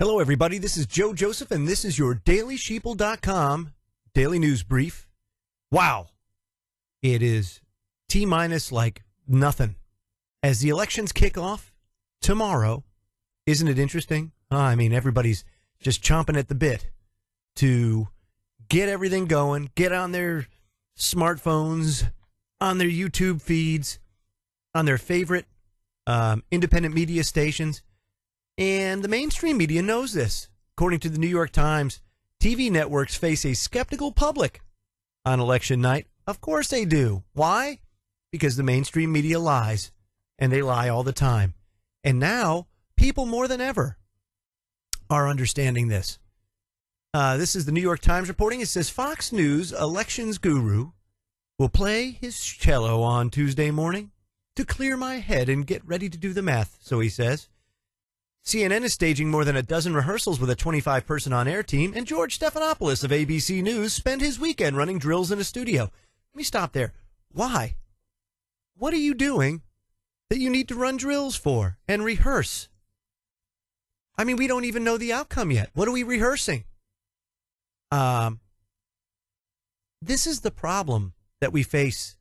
Hello, everybody. This is Joe Joseph, and this is your daily Sheeple.com daily news brief. Wow. It is T-minus like nothing. As the elections kick off tomorrow, isn't it interesting? I mean, everybody's just chomping at the bit to get everything going, get on their smartphones, on their YouTube feeds, on their favorite independent media stations. And the mainstream media knows this. According to the New York Times, TV networks face a skeptical public on election night. Of course they do. Why? Because the mainstream media lies, and they lie all the time. And now, people more than ever are understanding this. This is the New York Times reporting. It says Fox News elections guru will play his cello on Tuesday morning to clear my head and get ready to do the math, so he says. CNN is staging more than a dozen rehearsals with a 25-person on-air team, and George Stephanopoulos of ABC News spent his weekend running drills in a studio. Let me stop there. Why? What are you doing that you need to run drills for and rehearse? I mean, we don't even know the outcome yet. What are we rehearsing? This is the problem that we face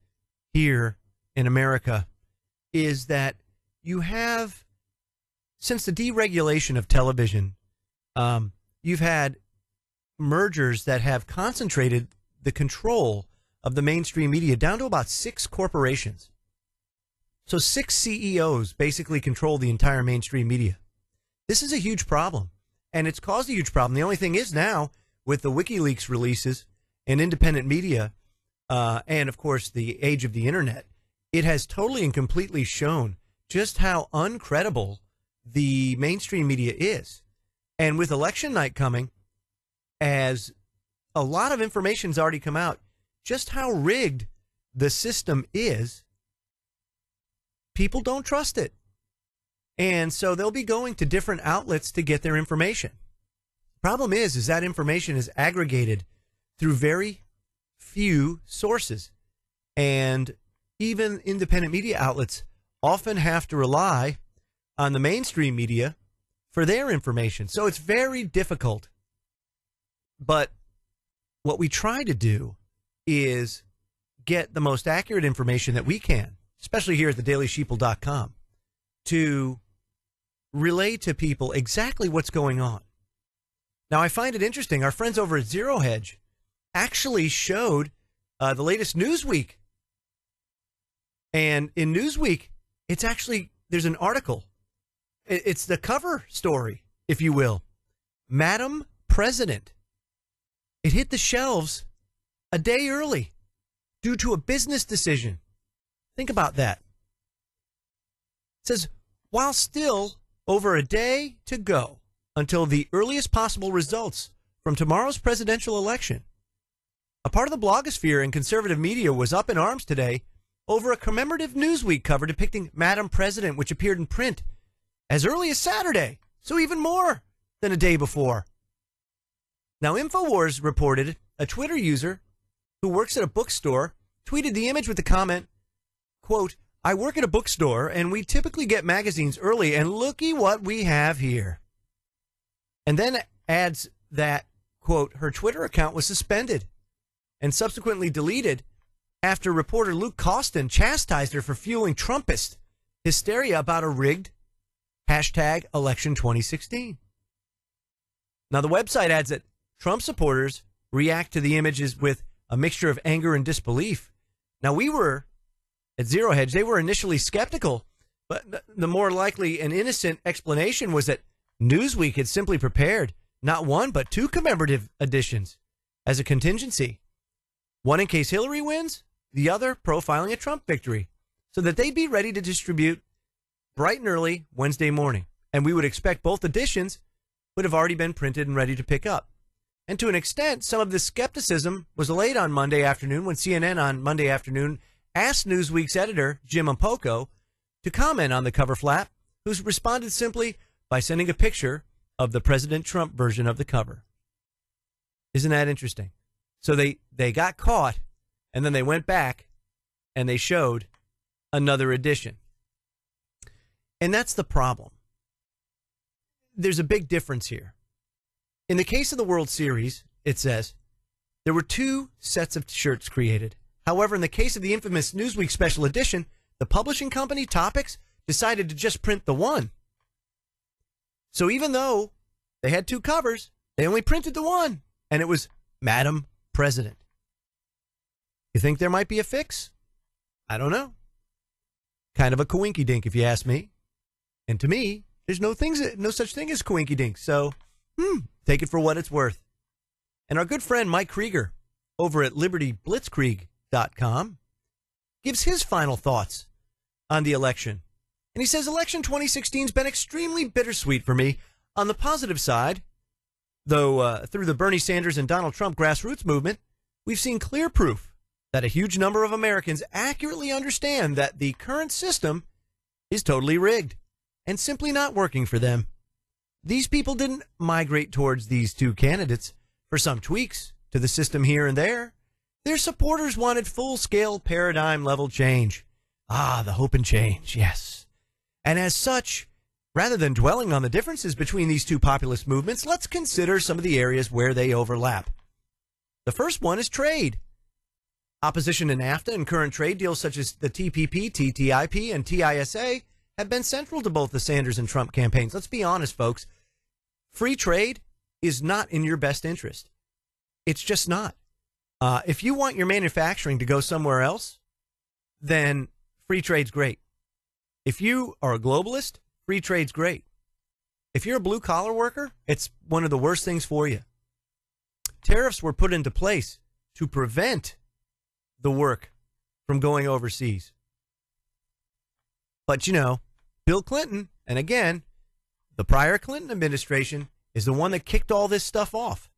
here in America, is that you have, since the deregulation of television, you've had mergers that have concentrated the control of the mainstream media down to about 6 corporations. So 6 CEOs basically control the entire mainstream media. This is a huge problem, and it's caused a huge problem. The only thing is now, with the WikiLeaks releases and independent media, and, of course, the age of the Internet, it has totally and completely shown just how uncredible the mainstream media is. And with election night coming, as a lot of information's already come out, just how rigged the system is, people don't trust it. And so they'll be going to different outlets to get their information. Problem is that information is aggregated through very few sources. And even independent media outlets often have to rely on the mainstream media for their information. So it's very difficult. But what we try to do is get the most accurate information that we can, especially here at the dailysheeple.com, to relay to people exactly what's going on. Now, I find it interesting. Our friends over at Zero Hedge actually showed the latest Newsweek. And in Newsweek, it's actually, there's an article. It's the cover story, if you will. Madam President. It hit the shelves a day early due to a business decision. Think about that. It says, while still over a day to go until the earliest possible results from tomorrow's presidential election, a part of the blogosphere and conservative media was up in arms today over a commemorative Newsweek cover depicting Madam President, which appeared in print as early as Saturday, so even more than a day before. Now, InfoWars reported a Twitter user who works at a bookstore tweeted the image with the comment, quote, I work at a bookstore and we typically get magazines early, and looky what we have here. And then adds that, quote, her Twitter account was suspended and subsequently deleted after reporter Luke Costin chastised her for fueling Trumpist hysteria about a rigged hashtag election 2016. Now, the website adds that Trump supporters react to the images with a mixture of anger and disbelief. Now, we were at Zero Hedge, they were initially skeptical, but the more likely and innocent explanation was that Newsweek had simply prepared not one, but 2 commemorative editions as a contingency. One in case Hillary wins, the other profiling a Trump victory, so that they'd be ready to distribute bright and early Wednesday morning. And we would expect both editions would have already been printed and ready to pick up. And to an extent, some of the skepticism was allayed on Monday afternoon when CNN on Monday afternoon asked Newsweek's editor, Jim Ampoko, to comment on the cover flap, who responded simply by sending a picture of the President Trump version of the cover. Isn't that interesting? So they got caught, and then they went back, and they showed another edition. And that's the problem. there's a big difference here. In the case of the World Series, it says, there were 2 sets of shirts created. However, in the case of the infamous Newsweek special edition, the publishing company, Topics, decided to just print the one. So even though they had 2 covers, they only printed the one, and it was Madam President. You think there might be a fix? I don't know. Kind of a coinky-dink, if you ask me. And to me, there's no such thing as coinky-dink. So, take it for what it's worth. And our good friend Mike Krieger over at libertyblitzkrieg.com gives his final thoughts on the election. And he says, election 2016 has been extremely bittersweet for me. On the positive side, though, through the Bernie Sanders and Donald Trump grassroots movement, we've seen clear proof that a huge number of Americans accurately understand that the current system is totally rigged and simply not working for them. These people didn't migrate towards these 2 candidates for some tweaks to the system here and there. Their supporters wanted full-scale paradigm-level change. Ah, the hope and change, yes. And as such, rather than dwelling on the differences between these 2 populist movements, let's consider some of the areas where they overlap. The first one is trade. Opposition to NAFTA and current trade deals such as the TPP, TTIP, and TISA have been central to both the Sanders and Trump campaigns. Let's be honest, folks. Free trade is not in your best interest. It's just not. If you want your manufacturing to go somewhere else, then free trade's great. If you are a globalist, free trade's great. If you're a blue-collar worker, it's one of the worst things for you. Tariffs were put into place to prevent the work from going overseas. But, Bill Clinton, and again, the prior Clinton administration, is the one that kicked all this stuff off.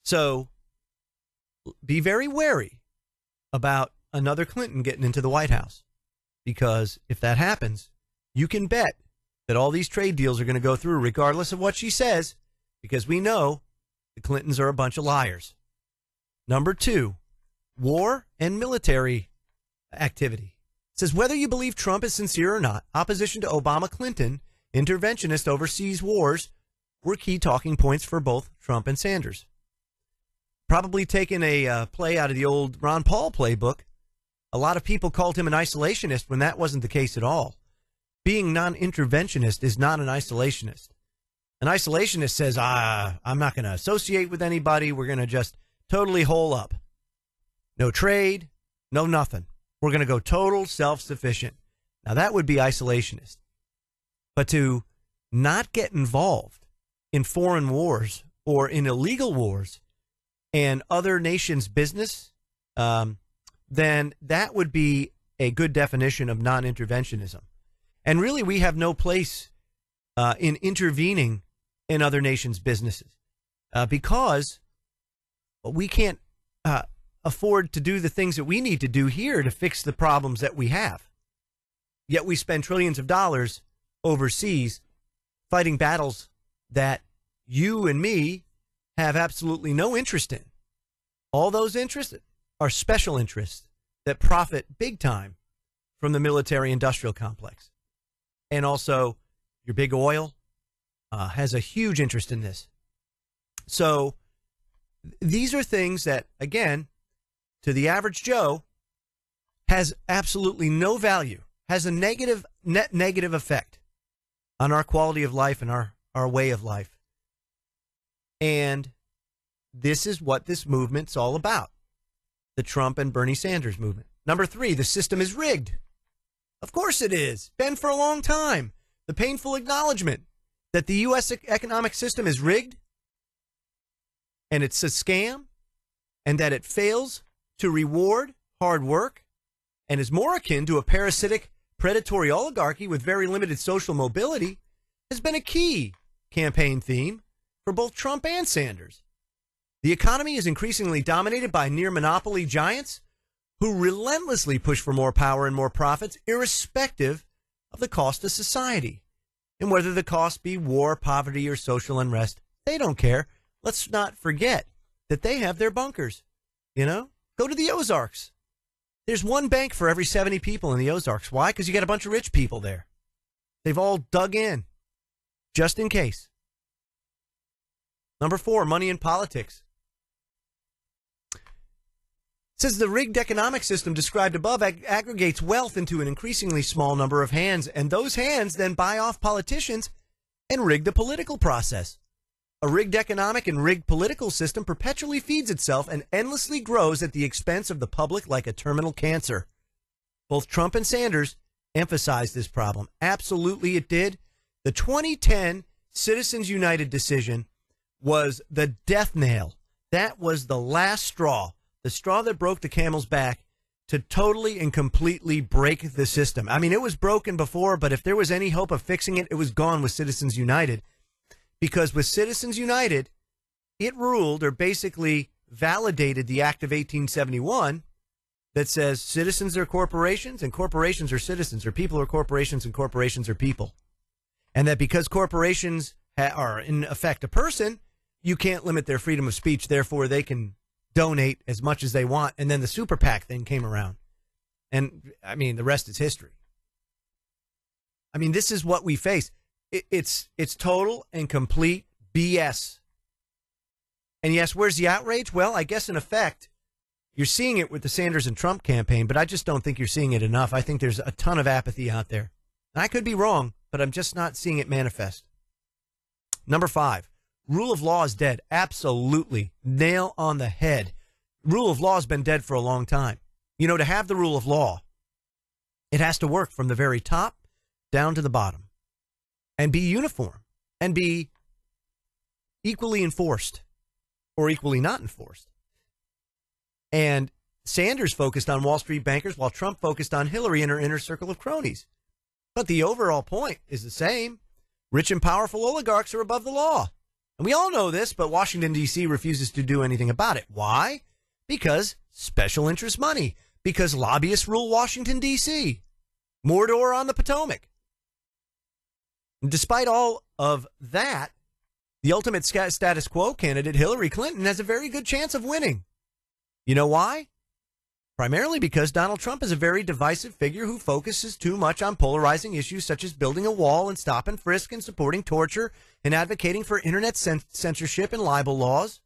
So be very wary about another Clinton getting into the White House, because if that happens, you can bet that all these trade deals are going to go through regardless of what she says, because we know the Clintons are a bunch of liars. Number 2, war and military activity. It says, whether you believe Trump is sincere or not, opposition to Obama-Clinton interventionist overseas wars were key talking points for both Trump and Sanders. Probably taking a play out of the old Ron Paul playbook, a lot of people called him an isolationist when that wasn't the case at all. Being non-interventionist is not an isolationist. An isolationist says, I'm not going to associate with anybody. We're going to just totally hole up. No trade, no nothing. We're going to go total self-sufficient. Now, that would be isolationist. But to not get involved in foreign wars or in illegal wars and other nations' business, then that would be a good definition of non-interventionism. And really, we have no place in intervening in other nations' businesses because we can't afford to do the things that we need to do here to fix the problems that we have. Yet we spend trillions of dollars overseas fighting battles that you and me have absolutely no interest in. All those interests are special interests that profit big time from the military-industrial complex. And also, your big oil has a huge interest in this. So these are things that, again, to the average Joe, has absolutely no value, has a net negative effect on our quality of life and our way of life. And this is what this movement's all about, the Trump and Bernie Sanders movement. Number 3, the system is rigged. Of course it is. Been for a long time. The painful acknowledgement that the U.S. economic system is rigged and it's a scam and that it fails to reward hard work and is more akin to a parasitic, predatory oligarchy with very limited social mobility has been a key campaign theme for both Trump and Sanders. The economy is increasingly dominated by near monopoly giants who relentlessly push for more power and more profits, irrespective of the cost to society. And whether the cost be war, poverty, or social unrest, they don't care. Let's not forget that they have their bunkers. Go to the Ozarks. There's one bank for every 70 people in the Ozarks. Why? Because you got a bunch of rich people there. They've all dug in. just in case. Number 4, money in politics. It says the rigged economic system described above aggregates wealth into an increasingly small number of hands, and those hands then buy off politicians and rig the political process. A rigged economic and rigged political system perpetually feeds itself and endlessly grows at the expense of the public like a terminal cancer. Both Trump and Sanders emphasized this problem. Absolutely it did. The 2010 Citizens United decision was the death nail. That was the last straw, the straw that broke the camel's back to totally and completely break the system. I mean, it was broken before, but if there was any hope of fixing it, it was gone with Citizens United. Because with Citizens United, it ruled or basically validated the Act of 1871 that says citizens are corporations and corporations are citizens, or people are corporations and corporations are people. And that because corporations are in effect a person, you can't limit their freedom of speech, therefore they can donate as much as they want. And then the super PAC thing came around. And, I mean, the rest is history. I mean, this is what we face. It's total and complete BS. And yes, where's the outrage? Well, I guess in effect, you're seeing it with the Sanders and Trump campaign, but I just don't think you're seeing it enough. I think there's a ton of apathy out there. And I could be wrong, but I'm just not seeing it manifest. Number 5, rule of law is dead. Absolutely. Nail on the head. Rule of law has been dead for a long time. You know, to have the rule of law, it has to work from the very top down to the bottom. And be uniform and be equally enforced or equally not enforced. And Sanders focused on Wall Street bankers while Trump focused on Hillary and her inner circle of cronies. But the overall point is the same. Rich and powerful oligarchs are above the law. And we all know this, but Washington, D.C. refuses to do anything about it. Why? Because special interest money. Because lobbyists rule Washington, D.C. Mordor on the Potomac. Despite all of that, the ultimate status quo candidate, Hillary Clinton, has a very good chance of winning. You know why? Primarily because Donald Trump is a very divisive figure who focuses too much on polarizing issues such as building a wall and stop and frisk and supporting torture and advocating for internet censorship and libel laws.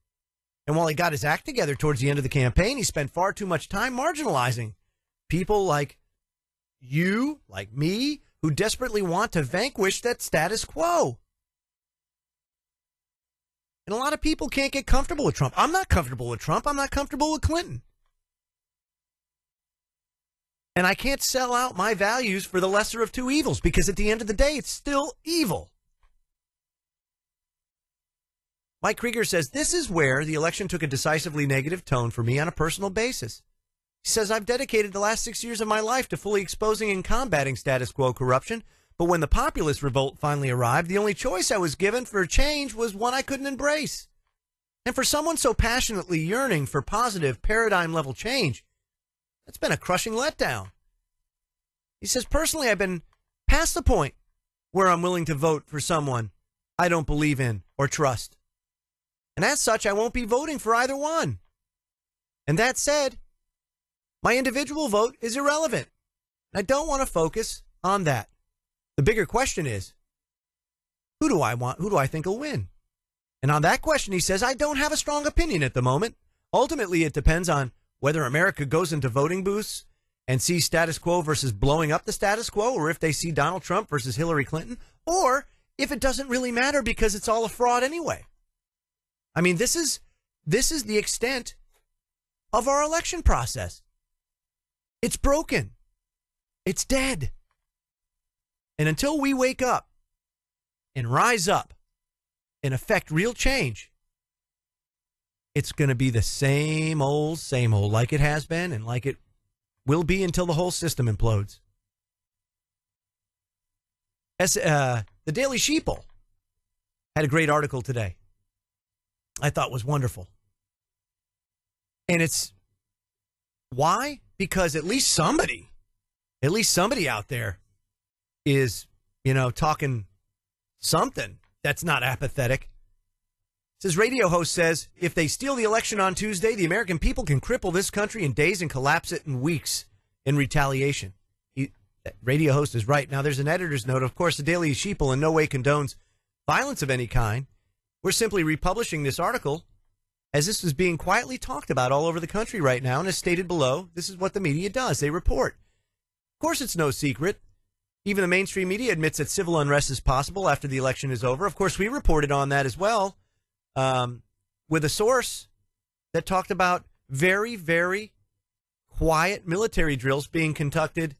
And while he got his act together towards the end of the campaign, he spent far too much time marginalizing people like you, like me, who desperately want to vanquish that status quo. And a lot of people can't get comfortable with Trump. I'm not comfortable with Trump. I'm not comfortable with Clinton. And I can't sell out my values for the lesser of two evils, because at the end of the day, it's still evil. Mike Krieger says, this is where the election took a decisively negative tone for me on a personal basis. He says, I've dedicated the last 6 years of my life to fully exposing and combating status quo corruption. But when the populist revolt finally arrived, the only choice I was given for change was one I couldn't embrace. And for someone so passionately yearning for positive paradigm-level change, that's been a crushing letdown. He says, personally, I've been past the point where I'm willing to vote for someone I don't believe in or trust. And as such, I won't be voting for either one. And that said, my individual vote is irrelevant. I don't want to focus on that. The bigger question is, who do I want? Who do I think will win? And on that question, he says, I don't have a strong opinion at the moment. Ultimately, it depends on whether America goes into voting booths and sees status quo versus blowing up the status quo, or if they see Donald Trump versus Hillary Clinton, or if it doesn't really matter because it's all a fraud anyway. I mean, this is the extent of our election process. It's broken. It's dead. And until we wake up and rise up and affect real change, it's going to be the same old, like it has been and like it will be until the whole system implodes. The Daily Sheeple had a great article today I thought was wonderful. And it's why? Because at least somebody out there is, talking something that's not apathetic. This radio host says, if they steal the election on Tuesday, the American people can cripple this country in days and collapse it in weeks in retaliation. Radio host is right. Now, there's an editor's note. Of course, the Daily Sheeple in no way condones violence of any kind. We're simply republishing this article as this is being quietly talked about all over the country right now. And as stated below, this is what the media does. They report. Of course, it's no secret. Even the mainstream media admits that civil unrest is possible after the election is over. Of course, we reported on that as well, with a source that talked about very, very quiet military drills being conducted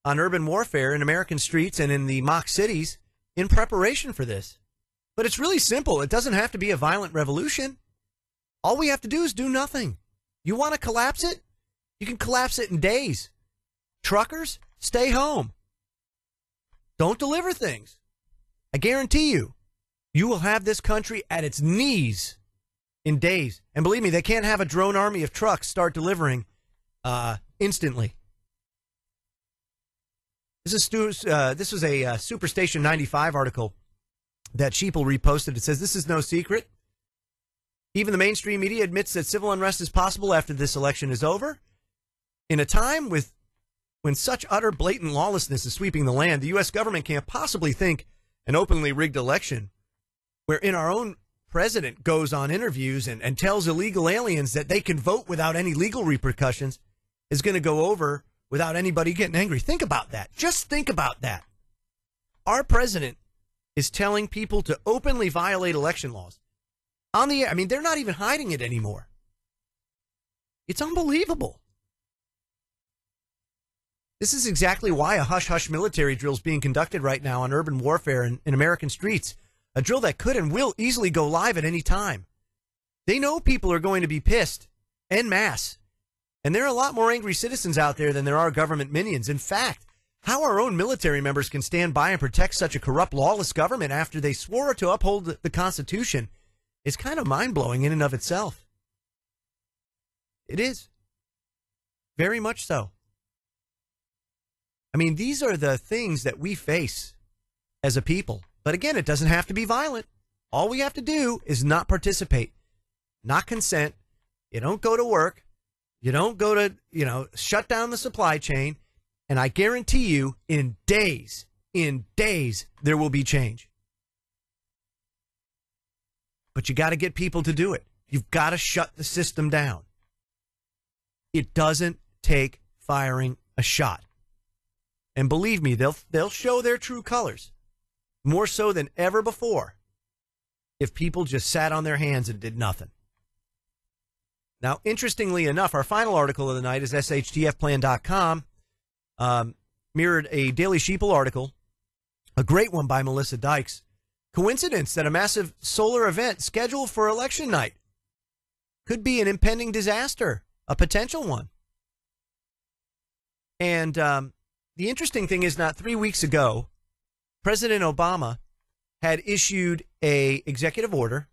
on urban warfare in American streets and in the mock cities in preparation for this. But it's really simple. It doesn't have to be a violent revolution. All we have to do is do nothing. You want to collapse it? You can collapse it in days. Truckers, stay home. Don't deliver things. I guarantee you, you will have this country at its knees in days. And believe me, they can't have a drone army of trucks start delivering instantly. This was a Superstation 95 article that Sheeple reposted. It says, this is no secret. Even the mainstream media admits that civil unrest is possible after this election is over. In a time when such utter blatant lawlessness is sweeping the land, the U.S. government can't possibly think an openly rigged election wherein our own president goes on interviews and tells illegal aliens that they can vote without any legal repercussions is going to go over without anybody getting angry. Think about that. Just think about that. Our president is telling people to openly violate election laws on the air. I mean, they're not even hiding it anymore. It's unbelievable. This is exactly why a hush-hush military drill is being conducted right now on urban warfare in American streets, a drill that could and will easily go live at any time. They know people are going to be pissed en masse, and there are a lot more angry citizens out there than there are government minions. In fact, how our own military members can stand by and protect such a corrupt, lawless government after they swore to uphold the Constitution is kind of mind-blowing in and of itself. It is. Very much so. I mean, these are the things that we face as a people. But again, it doesn't have to be violent. All we have to do is not participate, not consent. You don't go to work. You don't go to, shut down the supply chain. And I guarantee you, in days, there will be change. But you got to get people to do it. You've got to shut the system down. It doesn't take firing a shot. And believe me, they'll show their true colors, more so than ever before, if people just sat on their hands and did nothing. Now, interestingly enough, our final article of the night is SHTFplan.com. Mirrored a Daily Sheeple article, a great one by Melissa Dykes. Coincidence that a massive solar event scheduled for election night could be an impending disaster, a potential one. And the interesting thing is, not 3 weeks ago, President Obama had issued an executive order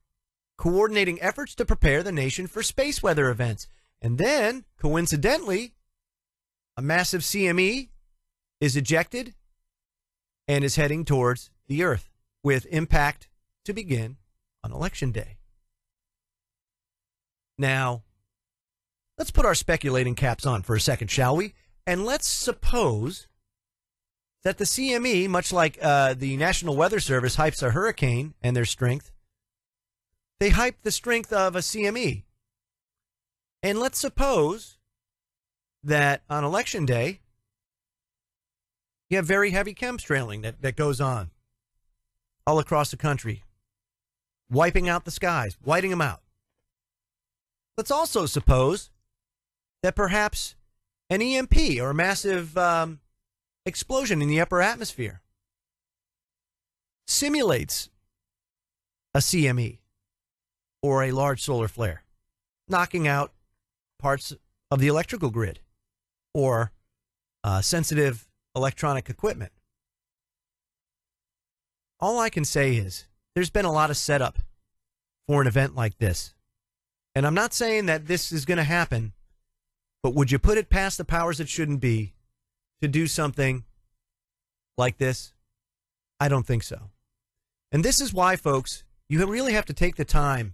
coordinating efforts to prepare the nation for space weather events. And then, coincidentally, a massive CME is ejected and is heading towards the Earth, with impact to begin on Election Day. Now, let's put our speculating caps on for a second, shall we? And let's suppose that the CME, much like the National Weather Service hypes a hurricane and their strength, they hype the strength of a CME. And let's suppose that on Election Day, you have very heavy chemtrailing that goes on all across the country, wiping out the skies, whiting them out. Let's also suppose that perhaps an EMP or a massive explosion in the upper atmosphere simulates a CME or a large solar flare, knocking out parts of the electrical grid or sensitive electronic equipment. All I can say is there's been a lot of setup for an event like this. And I'm not saying that this is going to happen, but would you put it past the powers that shouldn't be to do something like this? I don't think so. And this is why, folks, you really have to take the time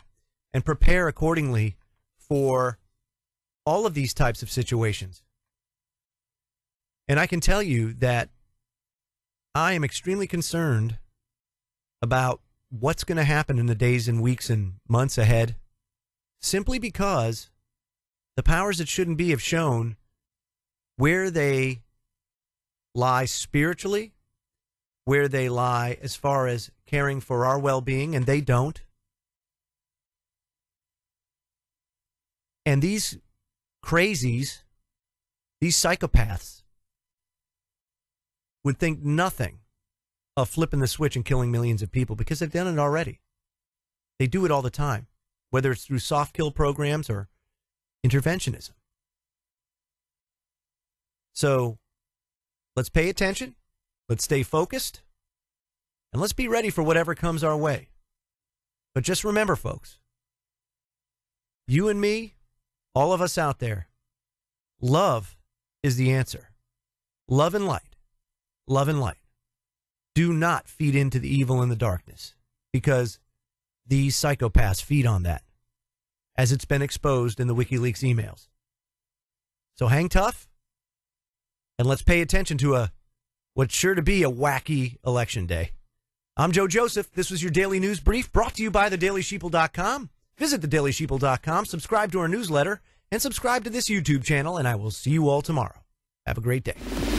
and prepare accordingly for all of these types of situations. And I can tell you that I am extremely concerned about what's going to happen in the days and weeks and months ahead, simply because the powers that shouldn't be have shown where they lie spiritually, where they lie as far as caring for our well-being, and they don't. And these crazies, these psychopaths, would think nothing of flipping the switch and killing millions of people because they've done it already. They do it all the time, whether it's through soft kill programs or interventionism. So let's pay attention, let's stay focused, and let's be ready for whatever comes our way. But just remember, folks, you and me, all of us out there, love is the answer. Love and light. Love and light. Do not feed into the evil and the darkness, because these psychopaths feed on that, as it's been exposed in the WikiLeaks emails. So hang tough, and let's pay attention to what's sure to be a wacky election day. I'm Joe Joseph. This was your Daily News Brief, brought to you by thedailysheeple.com. Visit thedailysheeple.com, subscribe to our newsletter, and subscribe to this YouTube channel, and I will see you all tomorrow. Have a great day.